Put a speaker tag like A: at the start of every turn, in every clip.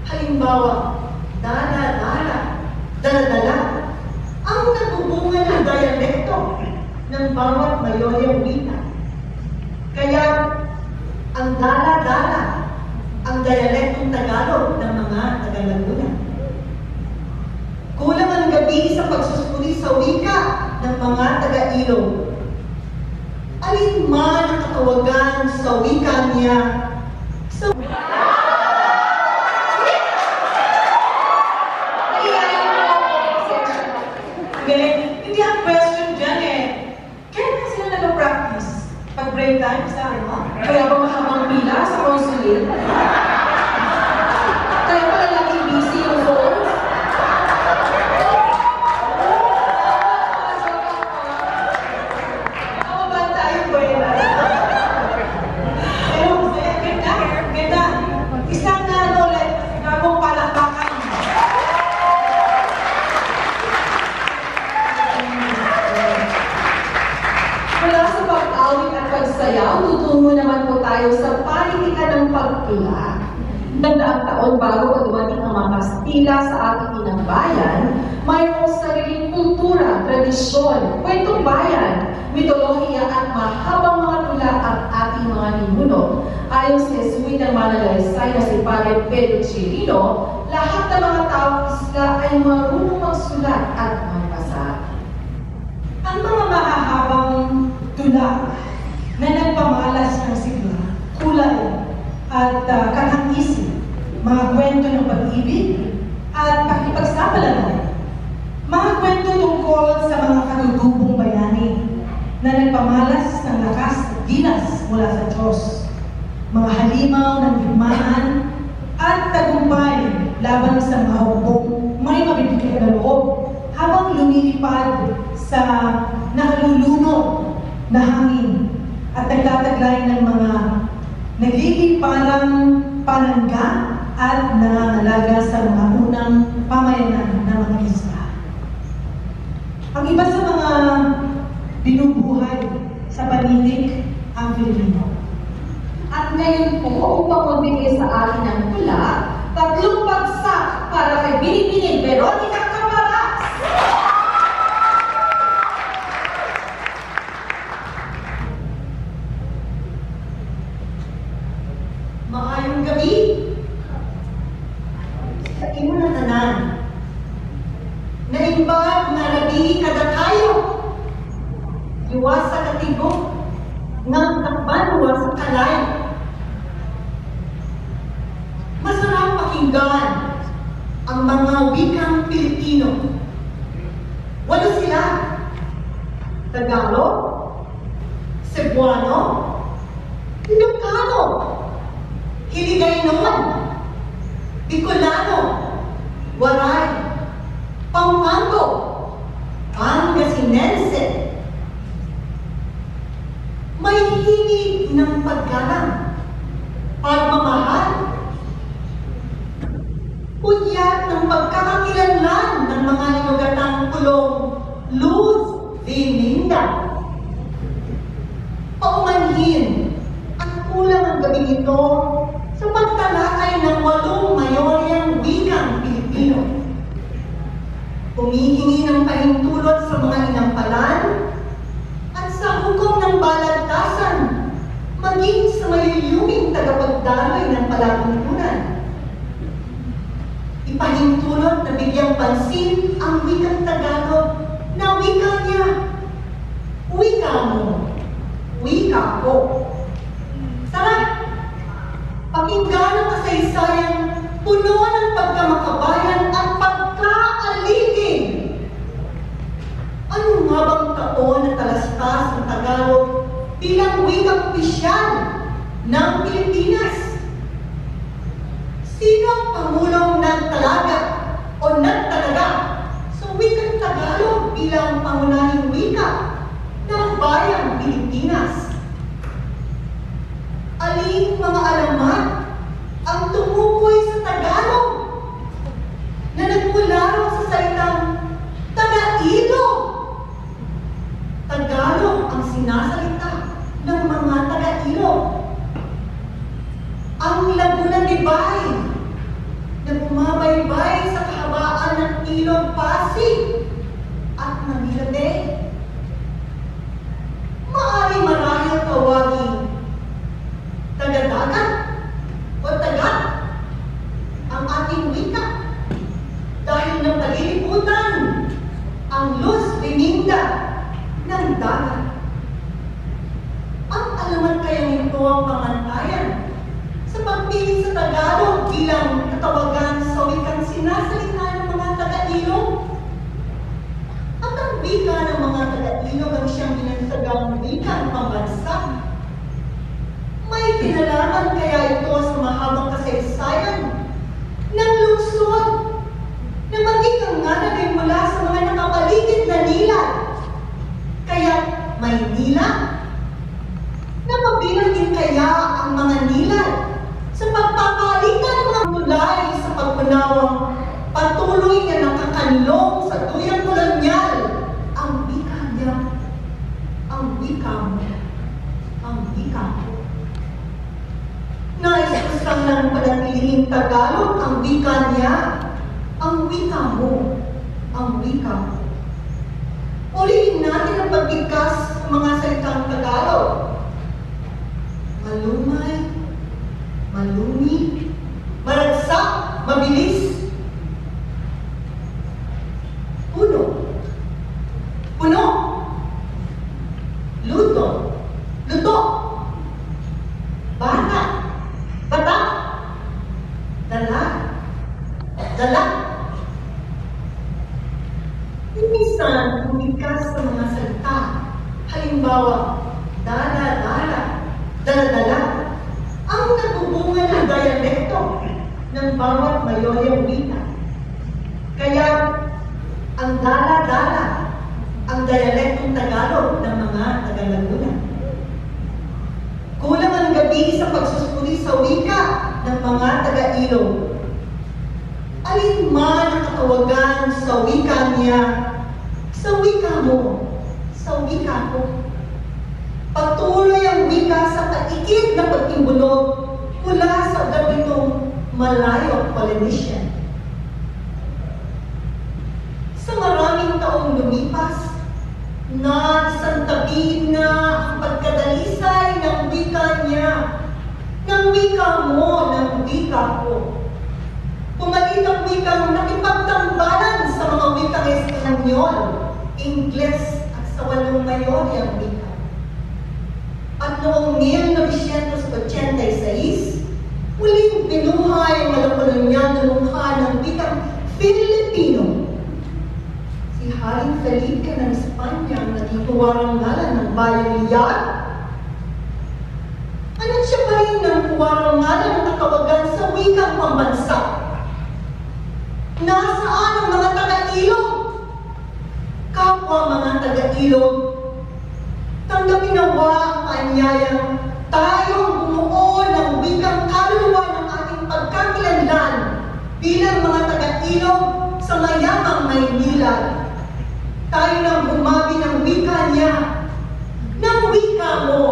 A: Halimbawa, dala-dala, dala-dala, ang nagbubunga ng dialekto ng bawat mayoyang wika. Kaya, ang dala-dala, ang dialektong Tagalog ng mga Tagalaguna. Kulang ang gabi sa pagsusuri sa wika ng mga taga-Ilog. Alin man ang katawagan sa wika niya sa
B: hindi ang question dyan eh. Kaya na sila nag-practice? Pag break time sa kaya ba mahabang pila sa consulate? Kaya pala laging busy yung phones? Ako ba tayo ba yun? Ganda. Isang ulit, bagong palakpakan. Mula sa pag-awit at pagsayaw, tutungo naman po tayo sa panitikan ng pagtula. Nandaang taon bago pa dumating ang mga Kastila sa ating inang bayan, mayroong sariling kultura, tradisyon, kwentong bayan, mitolohiya at mahabang mga tula ang ating mga ninuno. Ayon sa Jesuit ng Manalaysay na si Padre Pedro Chirino, lahat ng mga taong isla ay marunong magsulat at magbasa. Ang mga mahahabang tula na nagpamalas ng sigla, kulay at katang-isip, mga kwento ng pag-ibig at pakipagsapalaran, mga kwento tungkol sa mga katutubong bayani na nagpamalas ng lakas at gilas mula sa Diyos, mga halimaw ng himmaan at tagumpay laban sa mga hukbong may mabibigay na loob habang lumilipad sa nakaluluno na hangin at nagtataglay ng mga nagliliparang panangga at nangangalaga sa mga unang pamayanan ng mga isla. Ang iba sa mga binubuhay sa paninig ang Pilipino. At ngayon po, upang magbigay sa atin ng tula, 3 bagsak para kay Binibining Veronica Caparas.
A: maayong gabi sa imo na tanan. Naimbag nga labi kada kayo. Iwas sa katibok, nga takban sa kalay. Masarap pakinggan ang mga wikang Pilipino. Walo sila. Tagalog, Cebuano, Ilocano, Hiligaynon, Bicolano, Waray, Pampanga, Pangasinense. May hilig ng paggalang, pagmamahal, unyat ng pagkakakilanlan ng mga inugatang pulong Luz Viminda. Paumanhin ang kulang ang gabi nito sa pagtalakay ng 8 mayoryang wikang Pilipino. Humihingi ng pahintulot sa mga inampalan at sa hukom ng balagtasan, maging sa mayuyuming tagapagdaloy ng palatuntunan. Ipahintulot na bigyang pansin ang wikang Tagalog na wika niya. Wika mo, wika ko. Tara, pakinggan ang kasaysayan puno ng pagkamakabayan at pagkaaligid. Ano nga bang taon na talastas ng Tagalog bilang wikang opisyal ng Pilipinas? Sino ang Pangulong nagtalaga o nagtalaga sa wikang Tagalog bilang pangunahing wika ng bayang Pilipinas? Aling mga alamat ang tumukoy sa Tagalog na nagmula sa salitang Taga-Ilog? Tagalog ang sinasalita ng mga Taga-Ilog. wika ng mga taga-Ilog ang siyang binansagang wikang pambansa? May kinalaman kaya ito sa mahabang kasaysayan ng lungsod na maging ang ngalan ay mula sa mga nakapaligid na nilan? Kaya Maynila? Napabilang din kaya ang mga nilan sa pagpapalitan ng mga tulay sa pagpunawang patuloy na nakakanlong sa tuyang kolonyal? Ang wika niya, ang wika mo, ang wika ko. Nais ko sanang panatilihing Tagalog ang wika niya, ang wika mo, ang wika ko. Ulitin natin ang pagbigkas ng mga salitang Tagalog. Malumay, malumi, maragsak, mabilis. Puno, puno, luto, luto, bata, bata, dala, dala. Minsan, bumigkas sa mga salita. Halimbawa, dala-dala, dala-dala, ang nagbubunga ng dialekto ng bawat mayoyang wika. Kaya, ang dala-dala, ang dialektong Tagalog ng mga taga-Laguna. Kulang ang gabi sa pagsusuri sa wika ng mga taga-Ilog. Alin man ang katawagan sa wika niya, sa wika mo, sa wika ko. Patuloy ang wika sa taikid na pagtimbulog mula sa gabitong Malayo Polynesian. Sa maraming taong lumipas, na isang tabi na ang pagkadalisay ng wika niya, ng wika mo, ng wika ko. Pumalit ang wikang nakipagtambalan sa mga wikang Espanyol, Ingles at sa walong mayoryang wika. At noong 1986, muling binuhay ang malakolonyal na mukha ng wikang Filipino. Si Haring Felipe ng Espanya ang naging ngalan ng Bayang Liar. Anong siya pa rin ng ngalan ng nakawagan sa wikang pambansa? Nasaan ang mga taga-Ilog? Kapwa mga taga-Ilog, tanggapin nawa ang paanyayang tayong bumuo ng wikang kaluluwa ng ating pagkakilanlan bilang mga taga-Ilog sa mayamang Maynila. Tayo nang bumabi ng wika niya, ng wika mo,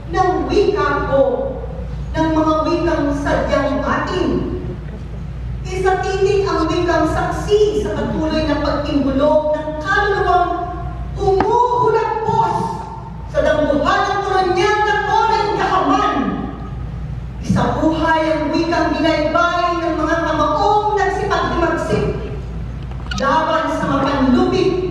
A: ng wika ko, ng mga wikang sadyang atin. Isatitin ang wikang saksi sa patuloy na pagtimbulog ng kaluluwang humuhulagpos sa dambuhalang kolonyal na koreng kahaman. Isabuhay ang wikang binaybay ng mga kamaong nagsipag-himagsip laban sa mapanlupig.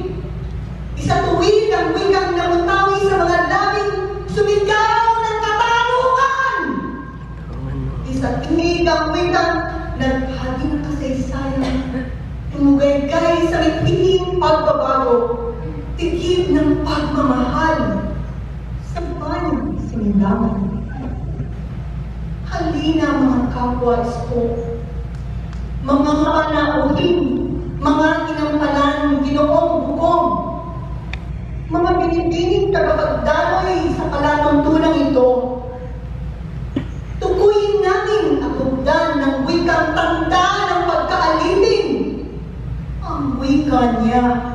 A: Isatuwid ang wikang namutawi sa mga labing sumigaw ng katarungan. Isatinig ang wikang naghagi ng kasaysayan, tumugay-gay sa mithiing pagbabago, tigib ng pagmamahal, sa banang sinilangan. Halina mga kapwa-esko, mga kapanauhin, mga inampalan Ginoong Bugong, mga binibining tagapagdaloy sa palatuntunang ito. Tukuyin natin ang hugdan ng wikang tanda ng pagkaalipin, ang wika niya.